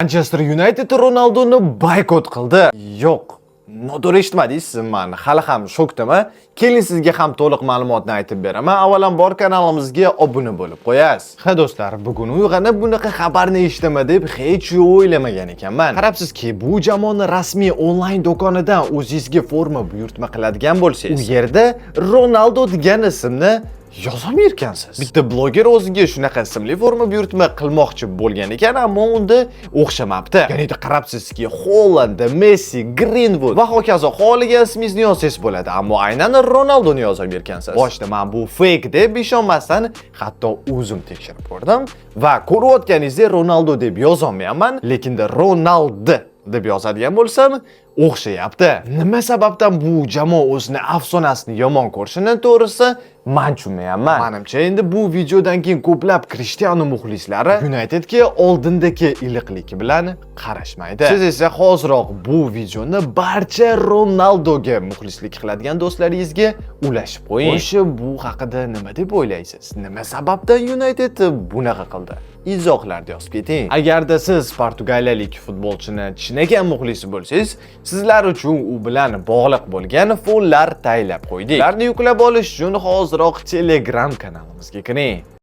Manchester United Ronaldoni boykot qildi. Yo'q. Noto'g'ri eshitmadingiz, men hali ham shokdaman. Keling sizga ham to'liq ma'lumotni aytib beraman. Avvalambor kanalimizga obuna bo'lib qo'yasiz. Ha do'stlar, bugun uyg'onib bunaqa xabarni eshitaman deb hech o'ylamagan ekanman. Qarabsizki, bu jamoani rasmiy onlayn do'konidan o'zingizga forma buyurtma qiladigan bo'lsangiz, u yerda Ronaldo degan ismni yozolmaykansiz. Bitta bloger o'ziga shunaqa ismli forma buyurtma qilmoqchi bo'lgan ekan, ammo unda o'xshamabdi. Ya'ni qarabsizki, Holland, Messi, Greenwood va hokazo xohlagan ismingizni yozsangiz bo'ladi, ammo aynan Ronaldoni yozaverkansiz. Boshda men bu fake deb ishonmasdan hatto o'zim tekshirib ko'rdim va ko'rayotganingizda Ronaldo deb yozolmayman, lekin Ronaldo deb yozadigan bo'lsam, o'xshayapti. Nima sababdan bu jamoa o'zini afsonasini yomon ko'rishini to'g'risi men tushunmayapman. Menimcha endi bu videodan keyin ko'plab Cristiano muxlislari Unitedga oldindagi iliqlik bilan qarashmaydi. Siz esa hoziroq bu videoni barcha Ronaldoga muxlislik qiladigan do'stlaringizga ulashib qo'ying. O'sha bu haqida nima deb o'ylaysiz? Nima sababdan United bunaqa qildi? Izohlarda yozib keting. Agarda siz portugaliyalik futbolchini chinagan muxlisi bo'lsangiz, sizlar uchun u bilan bog'liq bo'lgan fonlar tayyorlab qo'ydik. Ularni yuklab olish uchun hoziroq Telegram kanalimizga kiring.